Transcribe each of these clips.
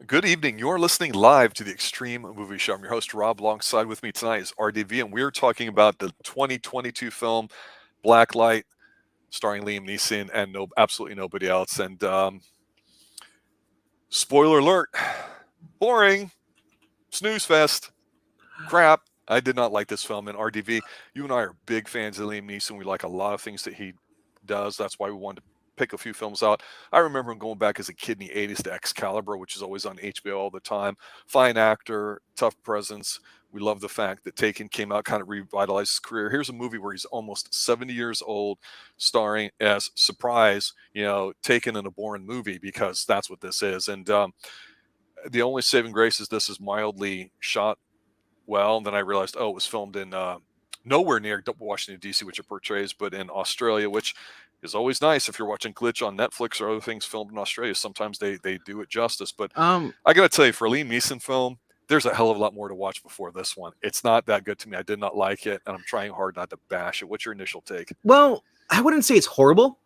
Good evening. You're listening live to the Extreme Movie Show. I'm your host, Rob. Alongside with me tonight is RDV, and we're talking about the 2022 film Blacklight, starring Liam Neeson and absolutely nobody else. And spoiler alert, boring, snooze fest, crap. I did not like this film. And RDV, you and I are big fans of Liam Neeson. We like a lot of things that he does. That's why we wanted to pick a few films out. I remember him going back as a kid in the 80s to Excalibur, which is always on HBO all the time. Fine actor, tough presence. We love the fact that Taken came out, kind of revitalized his career. Here's a movie where he's almost 70 years old, starring as surprise, Taken in a boring movie, because that's what this is. And the only saving grace is this is mildly shot well. And then I realized, it was filmed in nowhere near Washington, D.C., which it portrays, but in Australia, which is always nice. If you're watching Glitch on Netflix or other things filmed in Australia, sometimes they do it justice. But I got to tell you, for a Liam Neeson film, there's a hell of a lot more to watch before this one. It's not that good to me. I did not like it, and I'm trying hard not to bash it. What's your initial take? Well, I wouldn't say it's horrible,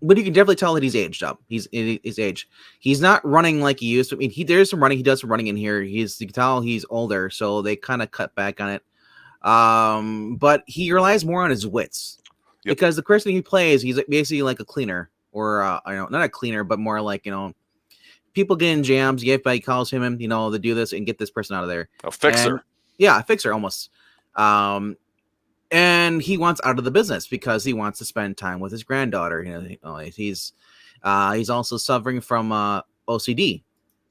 but you can definitely tell that he's aged up. He's in his age. He's not running like he used to. I mean, there's some running. He does some running in here. You can tell he's older, so they kind of cut back on it. But he relies more on his wits. Yep. Because the person he plays, he's basically like a cleaner, or not a cleaner, but more like people get in jams. Everybody calls him, to do this and get this person out of there. A fixer. Yeah, a fixer almost. And he wants out of the business because he wants to spend time with his granddaughter. He's also suffering from OCD.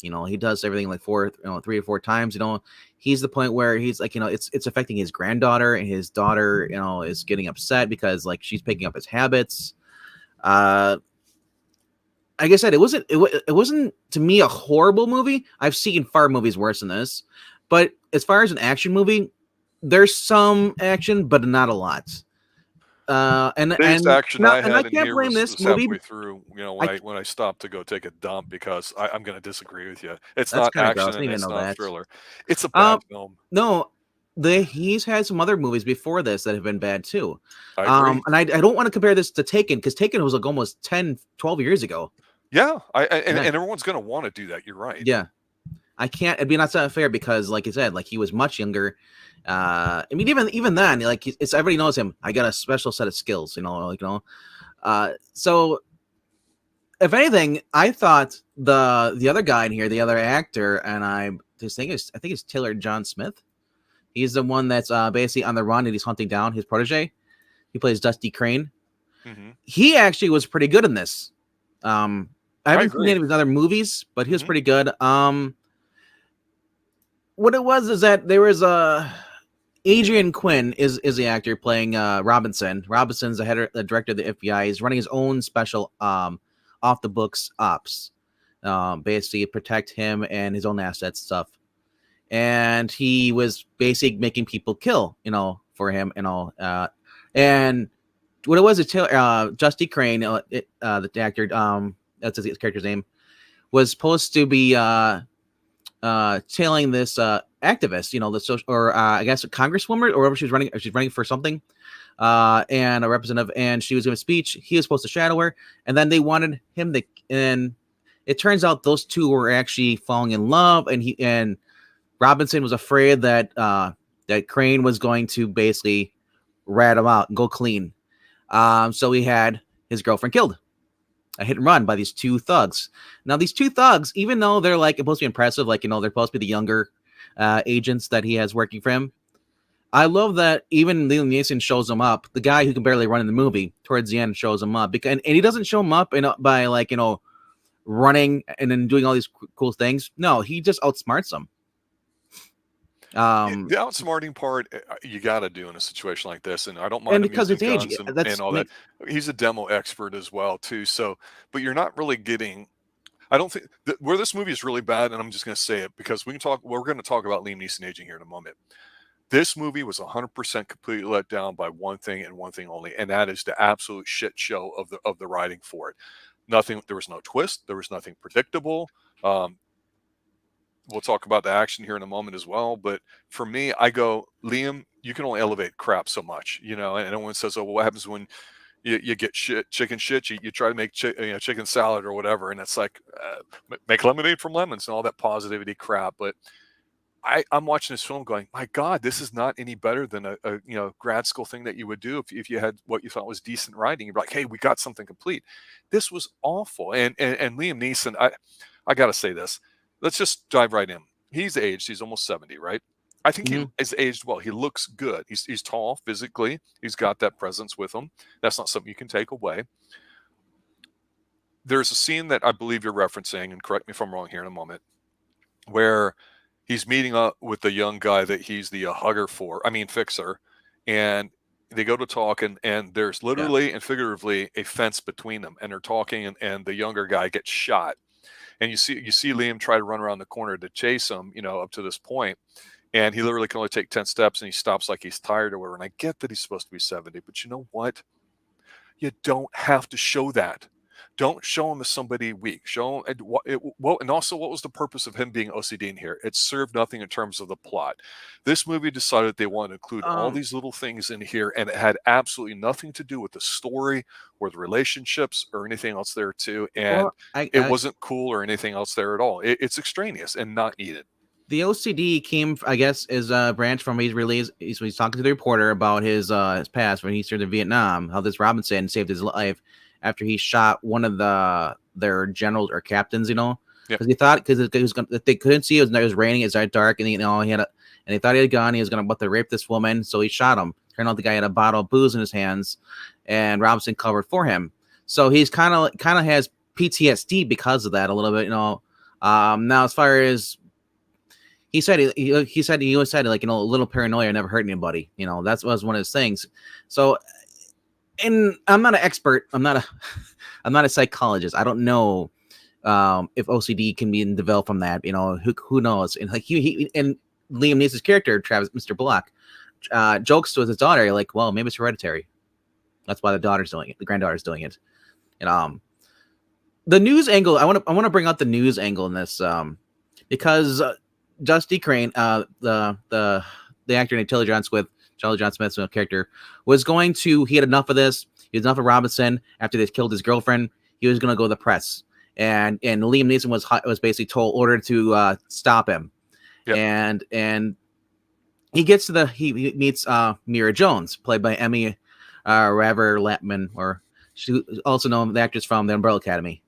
He does everything like 3 or 4 times. He's the point where he's like, it's affecting his granddaughter, and his daughter, is getting upset because like she's picking up his habits. Like I said, it wasn't to me a horrible movie. I've seen far movies worse than this, but as far as an action movie, there's some action, but not a lot. And action I had in here was halfway through. When I stopped to go take a dump, because I'm going to disagree with you. It's not action and it's not a thriller. It's a bad film. No, he's had some other movies before this that have been bad too. I agree. And I don't want to compare this to Taken, because Taken was like almost 10, 12 years ago. Yeah, and everyone's going to want to do that. You're right. Yeah, I can't. It'd be not so fair because, like you said, like he was much younger. I mean, even then, like everybody knows him. I got a special set of skills, So, if anything, I thought the other guy in here, the other actor, and I think it's Taylor John Smith. He's the one that's basically on the run, and he's hunting down his protege. He plays Dusty Crane. Mm-hmm. He actually was pretty good in this. I haven't seen any of his other movies, but he was pretty good. What it was is that there was Adrian Quinn is the actor playing Robinson. Robinson's the director of the FBI. He's running his own special off the books ops, basically protect him and his own assets stuff. And he was basically making people kill, for him and all. And what it was, Dusty Crane, the actor, that's his character's name, was supposed to be tailing this activist, the social, or I guess a congresswoman, or whatever she's running for something, and a representative, and she was doing a speech. He was supposed to shadow her, and then they wanted him to, and it turns out those two were actually falling in love, and Robinson was afraid that that Crane was going to basically rat him out and go clean. So he had his girlfriend killed. A hit and run by these two thugs. Now, these two thugs, even though they're like supposed to be impressive, like, they're supposed to be the younger agents that he has working for him. I love that even Liam Neeson shows him up. The guy who can barely run in the movie towards the end shows him up, and he doesn't show him up by like, running and then doing all these cool things. No, he just outsmarts them. The outsmarting part you got to do in a situation like this, and I don't mind him using guns and all that. He's a demo expert as well too. So, but you're not really getting. I don't think where this movie is really bad, and I'm just going to say it because we're going to talk about Liam Neeson aging here in a moment. This movie was 100% completely let down by one thing and one thing only, and that is the absolute shit show of the writing for it. Nothing. There was no twist. There was nothing predictable. We'll talk about the action here in a moment as well. But for me, I go, Liam, you can only elevate crap so much, and everyone says, oh, well, what happens when you get chicken shit. You try to make chicken salad or whatever, and it's like make lemonade from lemons and all that positivity crap. But I'm watching this film going, my God, this is not any better than a grad school thing that you would do if you had what you thought was decent writing. You're like, hey, we got something complete. This was awful. And Liam Neeson, I got to say this. Let's just dive right in. He's aged. He's almost 70, right? I think he is aged well. He looks good. He's tall physically. He's got that presence with him. That's not something you can take away. There's a scene that I believe you're referencing, and correct me if I'm wrong here in a moment, where he's meeting up with the young guy that he's the fixer, and they go to talk, and there's literally and figuratively a fence between them, and they're talking, and the younger guy gets shot, and you see Liam try to run around the corner to chase him, up to this point, and he literally can only take 10 steps, and he stops like he's tired or whatever. And I get that he's supposed to be 70, but you know what? You don't have to show that. Don't show him as somebody weak. Show him, and also, what was the purpose of him being OCD in here? It served nothing in terms of the plot. This movie decided they wanted to include all these little things in here, and it had absolutely nothing to do with the story or the relationships or anything else there too. And it wasn't cool or anything else there at all. It's extraneous and not needed. The OCD came, I guess, is a branch from he's talking to the reporter about his past when he served in Vietnam. How this Robinson saved his life after he shot one of their generals or captains, because he thought they couldn't see it was raining, it was dark, and he thought he had a gun. He was about to rape this woman, so he shot him. Turned out the guy had a bottle of booze in his hands, and Robinson covered for him. So he's kind of has PTSD because of that a little bit, Now, as far as he said he always said, like, a little paranoia never hurt anybody. That was one of his things. So, and I'm not an expert. I'm not a psychologist. I don't know if OCD can be developed from that. Who knows? And like he and Liam Neeson's character, Travis, Mr. Block, jokes to his daughter, like, well, maybe it's hereditary. That's why the daughter's doing it. The granddaughter's doing it. And the news angle. I want to bring out the news angle in this because. Dusty Crane, the actor named Charlie John Smith's character, he had enough of this. He had enough of Robinson after they killed his girlfriend. He was going to go to the press, and Liam Neeson was basically ordered to stop him. Yep. And he gets to he meets Mira Jones, played by Emmy Raver Latman, or she also known the actress from The Umbrella Academy.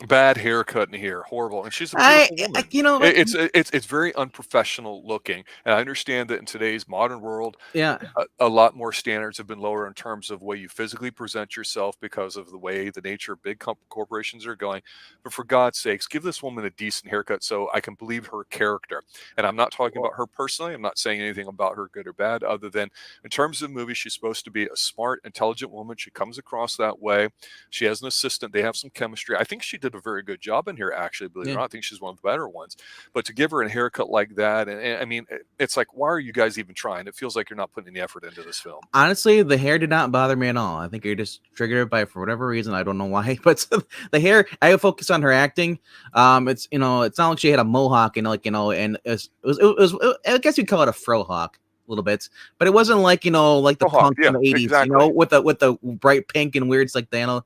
Bad haircut in here, horrible, and she's a beautiful woman. It's very unprofessional looking, and I understand that in today's modern world, a lot more standards have been lower in terms of the way you physically present yourself because of the way the nature of big corporations are going. But for God's sakes, give this woman a decent haircut so I can believe her character. And I'm not talking about her personally. I'm not saying anything about her good or bad, other than in terms of the movie, she's supposed to be a smart, intelligent woman. She comes across that way. She has an assistant. They have some chemistry. I think she did a very good job in here, actually, believe it or not. I think she's one of the better ones. But to give her a haircut like that, and I mean, it's like, why are you guys even trying? It feels like you're not putting any effort into this film. Honestly, the hair did not bother me at all. I think you're just triggered by it for whatever reason. I don't know why, but the hair, I focus on her acting. It's it's not like she had a mohawk and and it was I guess you'd call it a frohawk a little bit, but it wasn't like like the punk in the 80s, exactly. With the bright pink and weird, like it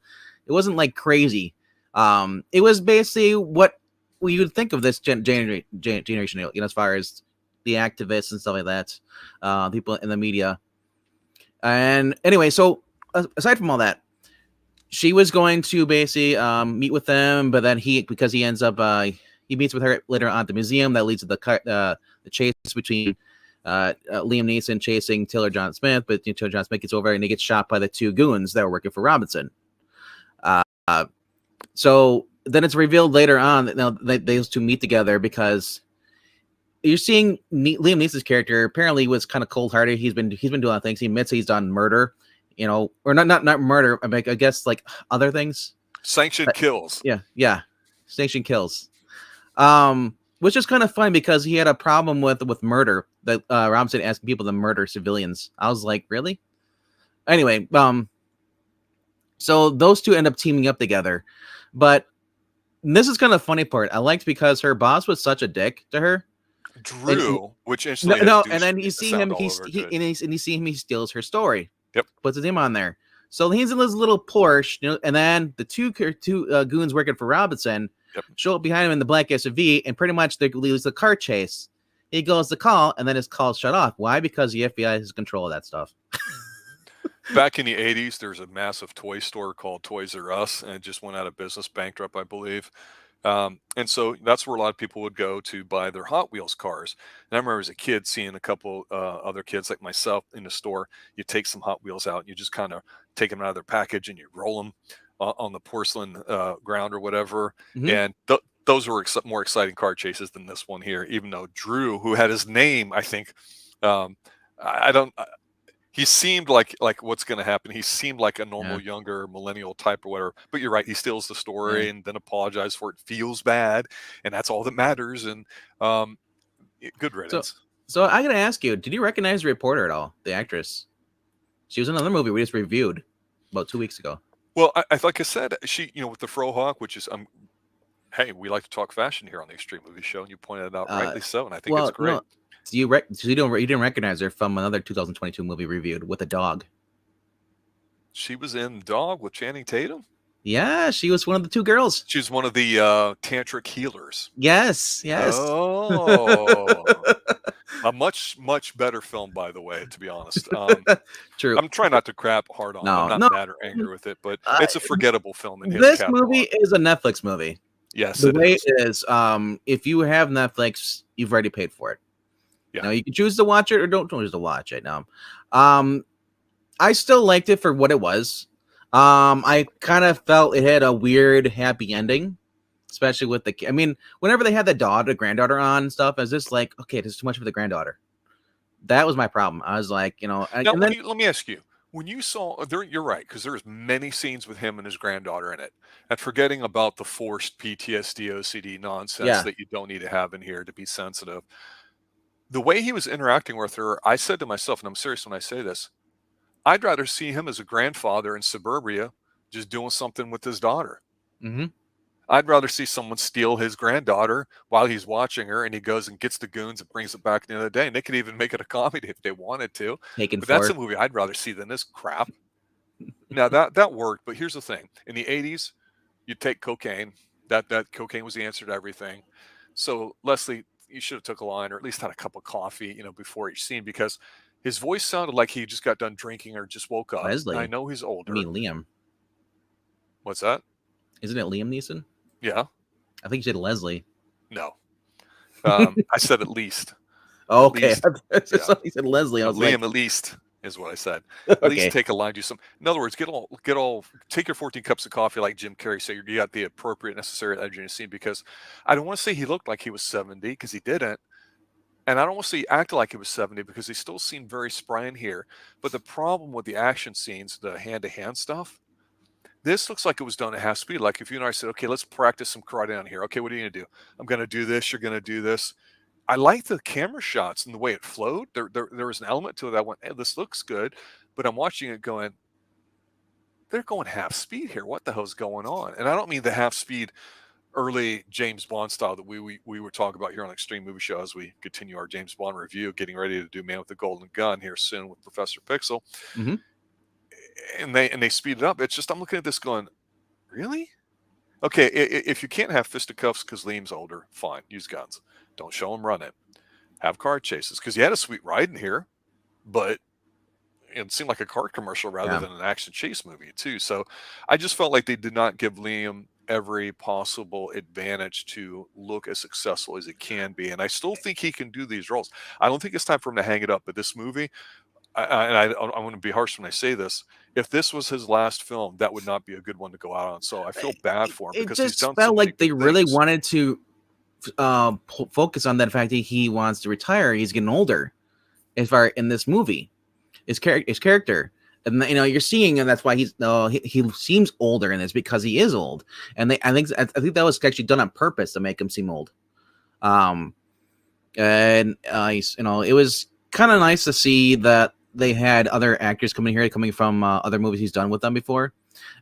wasn't like crazy. It was basically what you would think of this generation, as far as the activists and stuff like that, people in the media. And anyway, so aside from all that, she was going to basically meet with them, but then because he ends up he meets with her later on at the museum. That leads to the chase between Liam Neeson chasing Taylor John Smith, but Taylor John Smith gets over and he gets shot by the two goons that were working for Robinson. So then it's revealed later on that those two meet together because you're seeing Liam Neeson's character apparently was kind of cold-hearted. He's been doing a lot of things. He admits he's done murder, or not murder. I guess like other things. Sanctioned kills. Yeah, sanctioned kills. Which is kind of fun because he had a problem with murder. That Robinson asking people to murder civilians. I was like, really? Anyway, so those two end up teaming up together. But this is kind of the funny part. I liked because her boss was such a dick to her. Drew, which instantly and then you see him, he steals her story. Yep. Puts his name on there. So he's in this little Porsche, and then the two goons working for Robinson show up behind him in the black SUV, and pretty much they lose the car chase. He goes to call, and then his call's shut off. Why? Because the FBI has control of that stuff. Back in the 80s, there's a massive toy store called Toys R Us, and it just went out of business, bankrupt, I believe. And so that's where a lot of people would go to buy their Hot Wheels cars. And I remember as a kid seeing a couple other kids like myself in the store. You take some Hot Wheels out, and you just kind of take them out of their package, and you roll them on the porcelain ground or whatever. And those were more exciting car chases than this one here, even though Drew, who had his name, I think, he seemed like what's going to happen. He seemed like a normal younger millennial type or whatever. But you're right. He steals the story and then apologizes for it. Feels bad, and that's all that matters. And good riddance. So I got to ask you, did you recognize the reporter at all? The actress? She was in another movie we just reviewed about 2 weeks ago. Well, like I said, she, with the Frohawk, which is, hey, we like to talk fashion here on the Extreme Movie Show, and you pointed it out rightly so, and I think it's great. No. You didn't recognize her from another 2022 movie reviewed with a dog. She was in Dog with Channing Tatum? Yeah, she was one of the two girls. She was one of the tantric healers. Yes. Oh. A much, much better film, by the way, to be honest. True. I'm trying not to crap hard on it. I'm not mad or angry with it, but it's a forgettable film. In this movie is a Netflix movie. Yes, the way it is, if you have Netflix, you've already paid for it. Yeah. Now you can choose to watch it or don't choose to watch it. Now, I still liked it for what it was. I kind of felt it had a weird happy ending, especially with whenever they had the granddaughter on and stuff, I was just like, okay, this is too much for the granddaughter. That was my problem. I was like, now, let me ask you. When you saw there, you're right, because there's many scenes with him and his granddaughter in it, and forgetting about the forced PTSD, OCD nonsense that you don't need to have in here to be sensitive. The way he was interacting with her, I said to myself, and I'm serious when I say this, I'd rather see him as a grandfather in suburbia just doing something with his daughter. I'd rather see someone steal his granddaughter while he's watching her, and he goes and gets the goons and brings it back the other day. And they could even make it a comedy if they wanted to. But that's a movie I'd rather see than this crap. Now, that worked, but here's the thing. In the 80s, you'd take cocaine. That cocaine was the answer to everything. So, Leslie, you should have took a line or at least had a cup of coffee, before each scene, because his voice sounded like he just got done drinking or just woke up. Leslie. I know he's older. I mean, Liam. What's that? Isn't it Liam Neeson? Yeah. I think you said Leslie. No. I said at least. Okay. He said Leslie. I was Liam, at least is what I said. At least take a line, do some. In other words, take your 14 cups of coffee, like Jim Carrey said. You got the appropriate, necessary edge in the scene, because I don't want to say he looked like he was 70 because he didn't. And I don't want to say he acted like he was 70 because he still seemed very spry in here. But the problem with the action scenes, the hand-to-hand stuff, this looks like it was done at half speed. Like if you and I said, okay, let's practice some karate on here. Okay, what are you going to do? I'm going to do this. You're going to do this. I like the camera shots and the way it flowed. There was an element to it that went, hey, this looks good. But I'm watching it going, they're going half speed here. What the hell's going on? And I don't mean the half speed early James Bond style that we were talking about here on Extreme Movie Show as we continue our James Bond review, getting ready to do Man with the Golden Gun here soon with Professor Pixel. And they speed it up. It's just, I'm looking at this going, really? Okay, if you can't have fisticuffs because Liam's older, fine, use guns. Don't show him running. Have car chases, because you had a sweet ride in here, but it seemed like a car commercial rather than an action chase movie too. So I just felt like they did not give Liam every possible advantage to look as successful as he can be. And I still think he can do these roles. I don't think it's time for him to hang it up. But this movie, I want to be harsh when I say this, if this was his last film, that would not be a good one to go out on. So I feel bad for him, because he's done felt like they really things. wanted to focus on that fact that he wants to retire. He's getting older as far in this movie, his character. And you're seeing, and that's why he seems older in this, because he is old. And I think that was actually done on purpose to make him seem old. It was kind of nice to see that they had other actors coming from other movies he's done with them before.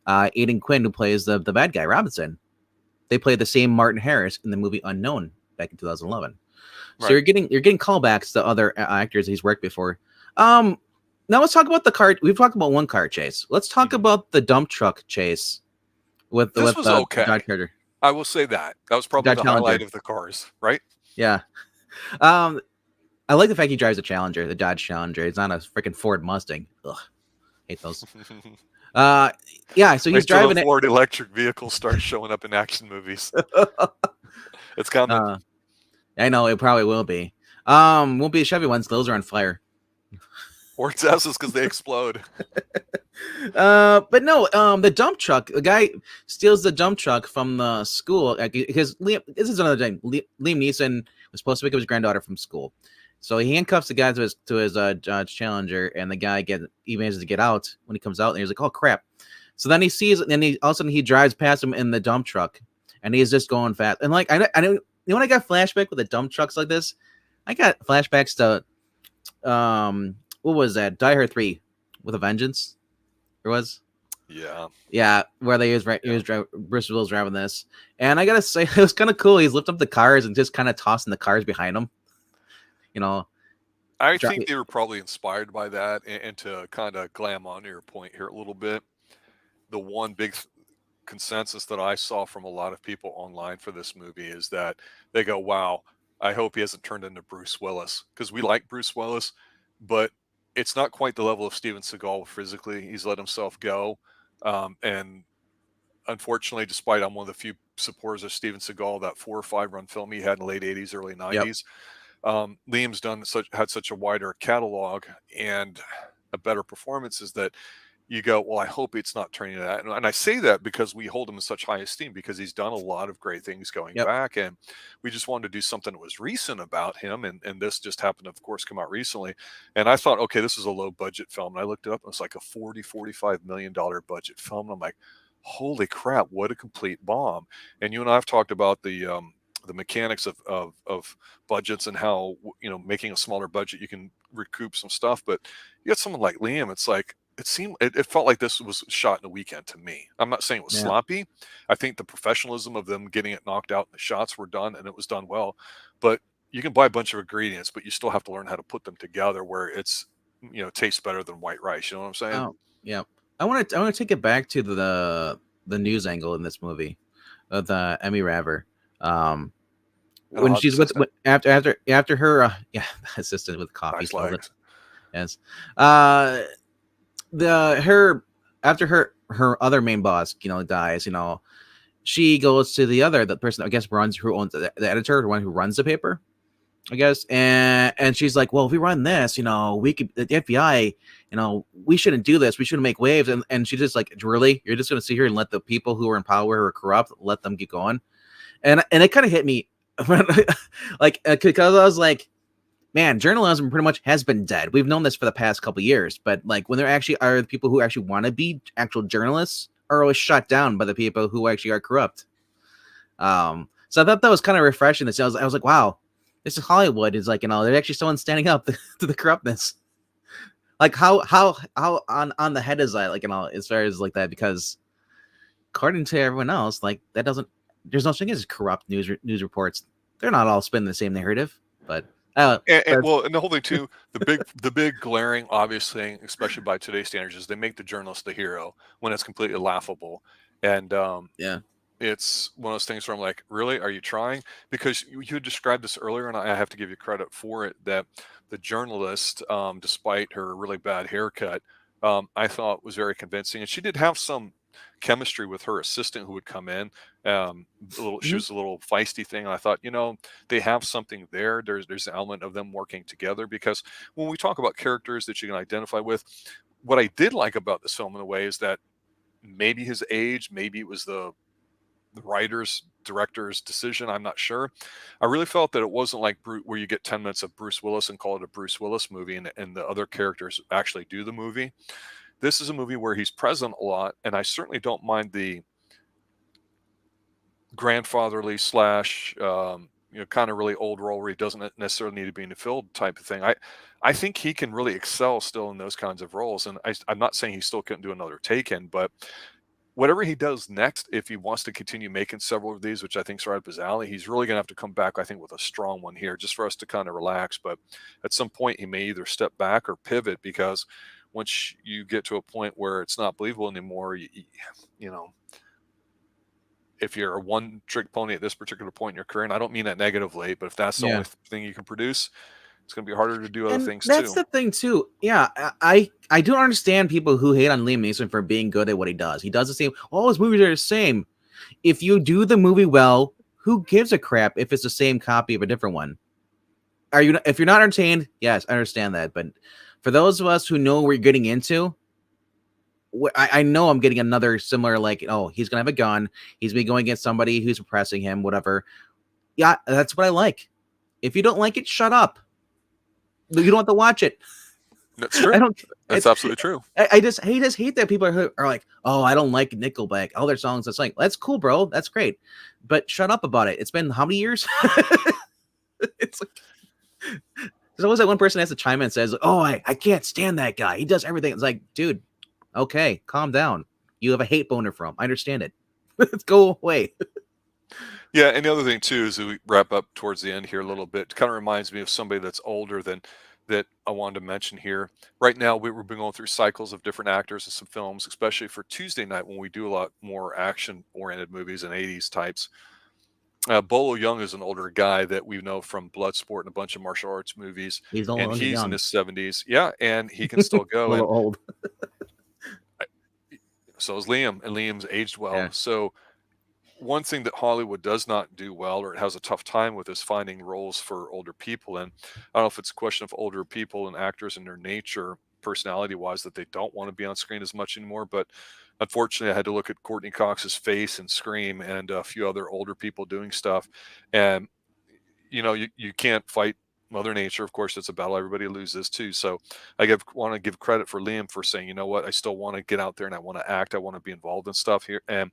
Aidan Quinn, who plays the bad guy Robinson, they played the same Martin Harris in the movie Unknown back in 2011. Right. So you're getting callbacks to other actors he's worked before. Now let's talk about the car. We've talked about one car chase. Let's talk about the dump truck chase with This was the okay. Dodge Charger. I will say that was probably Dodge the Challenger. highlight of the cars, right? Yeah. I like the fact he drives a Challenger, the Dodge Challenger. It's not a freaking Ford Mustang. Ugh, hate those. Yeah, so he's Wait till driving the it. Ford electric vehicle starts showing up in action movies. It's coming. I know it probably will be. Won't be a Chevy ones. Those are on fire. Or Teslas because they explode. But no, the dump truck. The guy steals the dump truck from the school because Liam. This is another thing. Liam Neeson was supposed to pick up his granddaughter from school, so he handcuffs the guy to his Dodge Challenger, and the guy he manages to get out. When he comes out, and he's like, "Oh crap!" So then he sees, and he all of a sudden he drives past him in the dump truck, and he's just going fast. And like I know, you know, when I got flashback with the dump trucks like this, I got flashbacks to what was that? Die Hard 3 with a Vengeance. There was. Yeah, where Bruce Willis driving this, and I gotta say it was kind of cool. He's lifting up the cars and just kind of tossing the cars behind him. You know, I think they were probably inspired by that, and to kind of glam on your point here a little bit. The one big consensus that I saw from a lot of people online for this movie is that they go, "Wow, I hope he hasn't turned into Bruce Willis," because we like Bruce Willis, but it's not quite the level of Steven Seagal physically. He's let himself go. And unfortunately, despite I'm one of the few supporters of Steven Seagal, that 4 or 5 run film he had in the late 80s, early 90s, Liam's had such a wider catalog and a better performances that you go, well, I hope it's not turning to that. And I say that because we hold him in such high esteem because he's done a lot of great things going back. And we just wanted to do something that was recent about him. And this just happened to, of course, come out recently. And I thought, okay, this is a low budget film. And I looked it up and it's like a $45 million budget film. And I'm like, holy crap, what a complete bomb. And you and I have talked about the mechanics of budgets and how, you know, making a smaller budget, you can recoup some stuff. But you got someone like Liam, it's like, it felt like this was shot in a weekend to me. I'm not saying it was sloppy. I think the professionalism of them getting it knocked out and the shots were done and it was done well. But you can buy a bunch of ingredients, but you still have to learn how to put them together where it's, you know, tastes better than white rice. You know what I'm saying? Oh, yeah. I want to take it back to the news angle in this movie, the Emmy Raver. When she's after her assistant with coffee. Nice yes. After her other main boss, you know, dies, you know, she goes to the person I guess who owns the editor, the one who runs the paper, I guess, and she's like, well, if we run this, you know, we could, the FBI, you know, we shouldn't do this, we shouldn't make waves, and she's just like, really, you're just gonna sit here and let the people who are in power who are corrupt, let them get going, and it kind of hit me, like, because I was like, man, journalism pretty much has been dead. We've known this for the past couple of years, but like when there actually are the people who actually want to be actual journalists are always shut down by the people who actually are corrupt. So I thought that was kind of refreshing. I was like, wow, this is Hollywood. Is like, you know, there's actually someone standing up to the corruptness. Like how on the head is that, like, you know, as far as like that, because according to everyone else, like that doesn't, there's no thing as corrupt news reports. They're not all spinning the same narrative, but. And the whole thing too, the big glaring obvious thing, especially by today's standards, is they make the journalist the hero when it's completely laughable. And it's one of those things where I'm like, really, are you trying? Because you described this earlier, and I have to give you credit for it, that the journalist, despite her really bad haircut, I thought was very convincing, and she did have some chemistry with her assistant who would come in. She was a little feisty thing, and I thought, you know, they have something there. There's an element of them working together, because when we talk about characters that you can identify with, what I did like about this film in a way is that maybe his age, maybe it was the writer's director's decision, I'm not sure. I really felt that it wasn't like where you get 10 minutes of Bruce Willis and call it a Bruce Willis movie, and the other characters actually do the movie. This is a movie where he's present a lot, and I certainly don't mind the grandfatherly / you know, kind of really old role where he doesn't necessarily need to be in the field type of thing. I think he can really excel still in those kinds of roles, and I'm not saying he still couldn't do another Taken, but whatever he does next, if he wants to continue making several of these, which I think is right up his alley, he's really going to have to come back, I think, with a strong one here, just for us to kind of relax. But at some point, he may either step back or pivot, because once you get to a point where it's not believable anymore, you know, if you're a one-trick pony at this particular point in your career, and I don't mean that negatively, but if that's the only thing you can produce, it's going to be harder to do other And things that's too. the thing too. Yeah, I don't understand people who hate on Liam Neeson for being good at what he does. He does the same. All his movies are the same. If you do the movie well, who gives a crap if it's the same copy of a different one? If you're not entertained, yes, I understand that. But for those of us who know what we're getting into, I know I'm getting another similar, like, oh, he's gonna have a gun. He's been going against somebody who's oppressing him, whatever. Yeah, that's what I like. If you don't like it, shut up. You don't have to watch it. That's true. I don't. That's absolutely true. I just hate that people are like, oh, I don't like Nickelback. All their songs. It's like, that's cool, bro. That's great. But shut up about it. It's been how many years? It's like, there's always that one person that has to chime in and says, oh, I can't stand that guy. He does everything. It's like, dude, okay, calm down. You have a hate boner for him. I understand it. Let's go away. Yeah, and the other thing too is we wrap up towards the end here a little bit. It kind of reminds me of somebody that's older than that I wanted to mention here. Right now, we've been going through cycles of different actors and some films, especially for Tuesday night when we do a lot more action-oriented movies and 80s types. Bolo Young is an older guy that we know from Bloodsport and a bunch of martial arts movies. He's no And longer he's young. in his 70s. Yeah, and he can still A go. little And old. so is Liam, and Liam's aged well. Yeah. So one thing that Hollywood does not do well, or it has a tough time with, is finding roles for older people. And I don't know if it's a question of older people and actors and their nature, personality-wise, that they don't want to be on screen as much anymore. But unfortunately, I had to look at Courtney Cox's face and Scream and a few other older people doing stuff. And, you know, you can't fight Mother Nature. Of course, it's a battle everybody loses too. So I want to give credit for Liam for saying, you know what, I still want to get out there and I want to act. I want to be involved in stuff here. And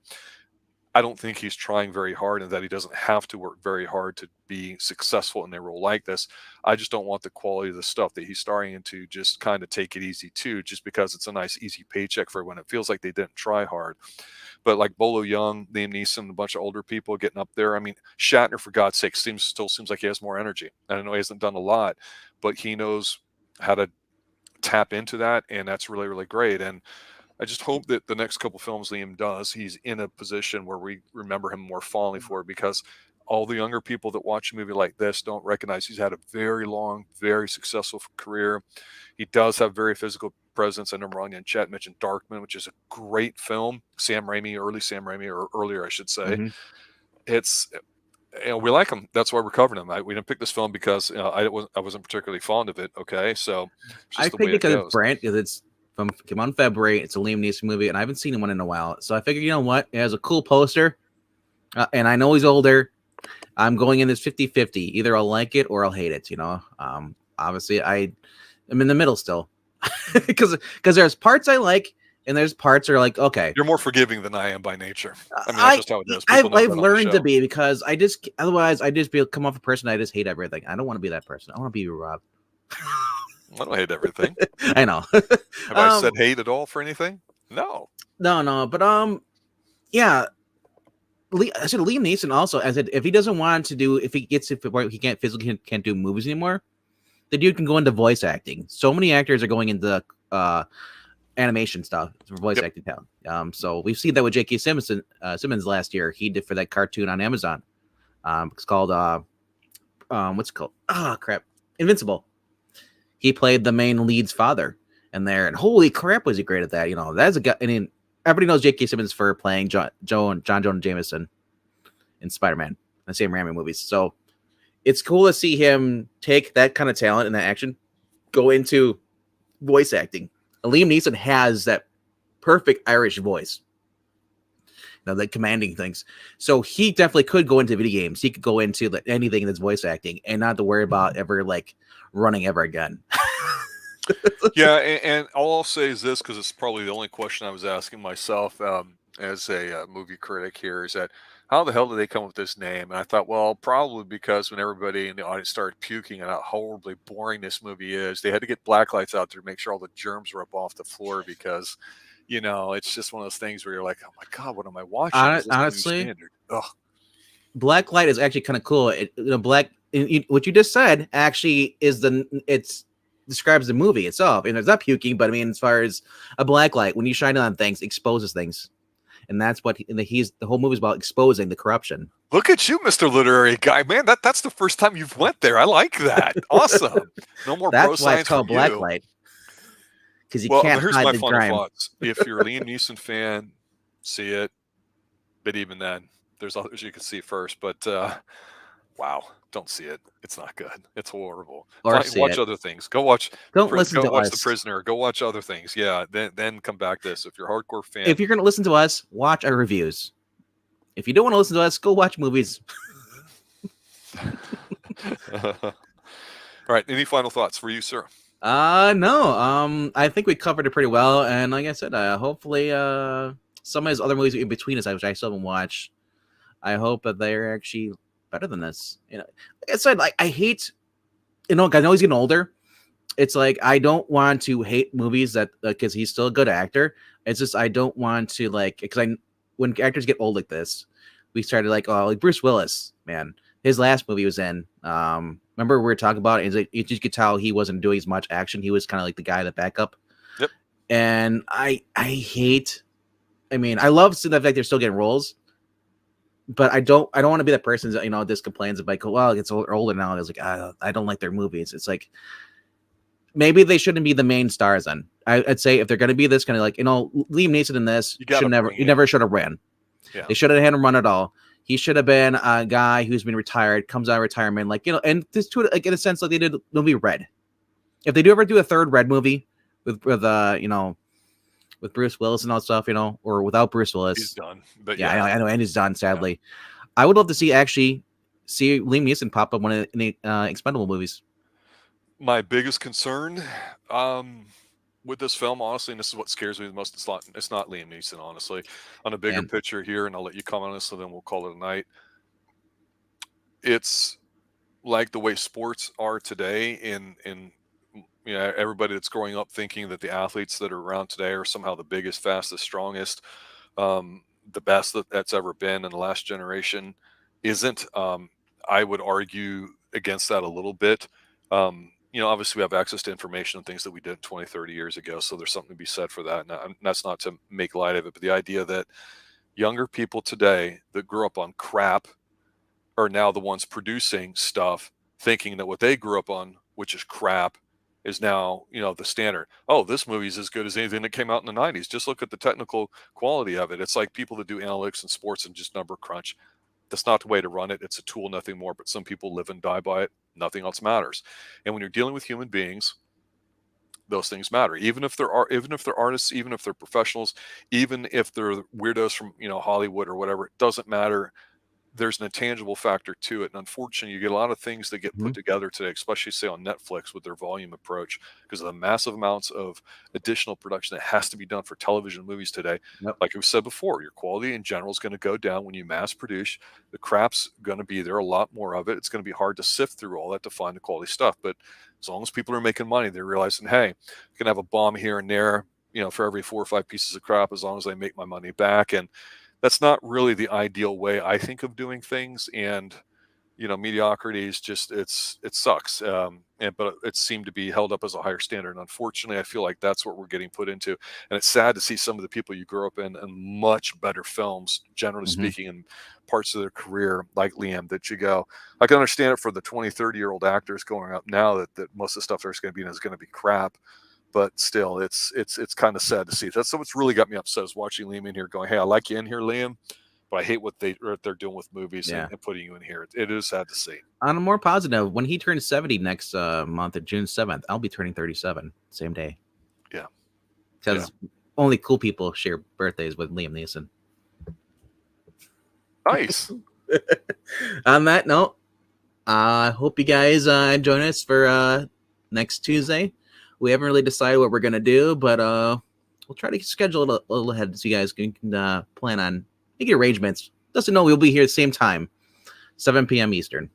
I don't think he's trying very hard and that he doesn't have to work very hard to be successful in a role like this. I just don't want the quality of the stuff that he's starring into just kind of take it easy too, just because it's a nice, easy paycheck for everyone. It feels like they didn't try hard. But like Bolo Young, Liam Neeson, a bunch of older people getting up there. I mean, Shatner, for God's sake, still seems like he has more energy. And I know he hasn't done a lot, but he knows how to tap into that, and that's really, really great. And I just hope that the next couple films Liam does, he's in a position where we remember him more fondly for it, because all the younger people that watch a movie like this don't recognize he's had a very long, very successful career. He does have very physical presence. I know Ron and Chet mentioned Darkman, which is a great film. Sam Raimi, early Sam Raimi, or earlier, I should say. Mm-hmm. It's, you know, we like him. That's why we're covering him. We didn't pick this film because I wasn't particularly fond of it. Okay, so it's just I the think way it because goes. it's brand, because it's came out in February. It's a Liam Neeson movie, and I haven't seen one in a while. So I figured, you know what? It has a cool poster, and I know he's older. I'm going in this 50-50. Either I'll like it or I'll hate it. You know, obviously I'm in the middle still, because there's parts I like and there's parts that are like, okay. You're more forgiving than I am by nature. I mean, that's just how it is. I've learned to be, because otherwise I just come off a person. I just hate everything. I don't want to be that person. I want to be Rob. I don't hate everything. I know. Have I said hate at all for anything? No. But yeah. I said Liam Neeson also. I said if he doesn't want to do, if he can't physically can't do movies anymore, the dude can go into voice acting. So many actors are going into animation stuff for voice acting talent. So we've seen that with J.K. Simmons last year. He did for that cartoon on Amazon. It's called what's it called? Crap, Invincible. He played the main lead's father in there, and holy crap, was he great at that? You know, that's a guy. I mean, everybody knows J.K. Simmons for playing John Jonah Jameson in Spider-Man, the same Raimi movies. So it's cool to see him take that kind of talent and that action, go into voice acting. Liam Neeson has that perfect Irish voice, you know, like commanding things. So he definitely could go into video games. He could go into anything that's voice acting and not to worry about ever like running ever again. Yeah, and all I'll say is this, because it's probably the only question I was asking myself as a movie critic here, is that how the hell did they come up with this name? And I thought, well, probably because when everybody in the audience started puking at how horribly boring this movie is, they had to get blacklights out there to make sure all the germs were up off the floor, because, you know, it's just one of those things where you're like, oh my God, what am I watching? Honestly, Blacklight is actually kind of cool. What you just said actually is it's describes the movie itself. And it's not puking, but I mean, as far as a blacklight, when you shine it on things, exposes things. And that's what the whole movie is about, exposing the corruption. Look at you, Mr. Literary Guy. Man, that's the first time you've went there. I like that. Awesome. No more bro That's why it's science from called you. blacklight. Because you Well, can't here's hide my the final grime. thoughts. If you're a Liam Neeson fan, see it. But even then, there's others you can see first. But wow, don't see it. It's not good. It's horrible. Or see watch it. other things. Go watch. Don't listen to watch us. The Prisoner. Go watch other things. Yeah, then come back to this. If you're a hardcore fan, If you're going to listen to us, watch our reviews. If you don't want to listen to us, go watch movies. All right. Any final thoughts for you, sir? No. I think we covered it pretty well, and like I said, hopefully, some of his other movies in between us, which I still haven't watched, I hope that they're actually better than this. You know, like I said, like I hate, I know he's getting older. It's like I don't want to hate movies that because he's still a good actor. It's just I don't want to because when actors get old like this, we started like Bruce Willis, man. His last movie was in. Remember we were talking about it, and you could tell he wasn't doing as much action. He was kind of like the guy, the backup. Yep. And I hate. I mean, I love seeing the fact they're still getting roles, but I don't want to be that person that just complains about it's older now. It's like I don't like their movies. It's like maybe they shouldn't be the main stars. Then I'd say if they're going to be this kind of Liam Neeson in this, he never should have ran. Yeah. They should have had him run at all. He should have been a guy who's been retired, comes out of retirement, and this to in a sense like they did the movie Red. If they do ever do a third Red movie with Bruce Willis and all that stuff, or without Bruce Willis, he's done. But yeah, I know, and he's done. Sadly, I would love to see Liam Neeson pop up in the Expendable movies. My biggest concern with this film, honestly, and this is what scares me the most, it's not Liam Neeson, honestly. On a bigger picture here, and I'll let you comment on this, so then we'll call it a night. It's like the way sports are today in everybody that's growing up thinking that the athletes that are around today are somehow the biggest, fastest, strongest, the best that's ever been in the last generation isn't. I would argue against that a little bit. Obviously we have access to information and things that we did 20, 30 years ago. So there's something to be said for that. And that's not to make light of it, but the idea that younger people today that grew up on crap are now the ones producing stuff, thinking that what they grew up on, which is crap, is now, the standard. Oh, this movie's as good as anything that came out in the 90s. Just look at the technical quality of it. It's like people that do analytics and sports and just number crunch. That's not the way to run it. It's a tool, nothing more. But some people live and die by it. Nothing else matters. And when you're dealing with human beings, those things matter. Even if they're artists, even if they're professionals, even if they're weirdos from Hollywood or whatever, it doesn't matter. There's an intangible factor to it. And unfortunately, you get a lot of things that get put together today, especially say on Netflix with their volume approach, because of the massive amounts of additional production that has to be done for television and movies today. Yep. Like we said before, your quality in general is going to go down when you mass produce. The crap's going to be there, a lot more of it. It's going to be hard to sift through all that to find the quality stuff. But as long as people are making money, they're realizing, hey, I can have a bomb here and there, for every 4 or 5 pieces of crap, as long as I make my money back. And that's not really the ideal way I think of doing things. And, mediocrity is just, it sucks. But it seemed to be held up as a higher standard. And unfortunately, I feel like that's what we're getting put into. And it's sad to see some of the people you grew up in much better films, generally speaking, in parts of their career, like Liam, that you go, I can understand it for the 20, 30-year-old actors going up now that most of the stuff there's going to be in is going to be crap. But still, it's kind of sad to see. That's what's really got me upset, is watching Liam in here going, hey, I like you in here, Liam, but I hate what they're doing with movies and putting you in here. It is sad to see. On a more positive, when he turns 70 next month at June 7th, I'll be turning 37 same day. Yeah. Because only cool people share birthdays with Liam Neeson. Nice. On that note, I hope you guys join us for next Tuesday. We haven't really decided what we're going to do, but we'll try to schedule it a little ahead so you guys can plan on making arrangements. Doesn't know we'll be here at the same time, 7 p.m. Eastern.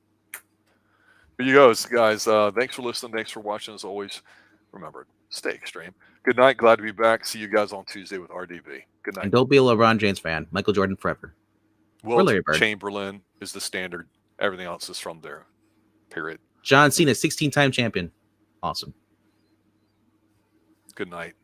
Here you go, guys. Thanks for listening. Thanks for watching. As always, remember, stay extreme. Good night. Glad to be back. See you guys on Tuesday with RDV. Good night. And don't be a LeBron James fan. Michael Jordan forever. Will Chamberlain is the standard. Everything else is from there. Period. John Cena, 16-time champion. Awesome. Good night.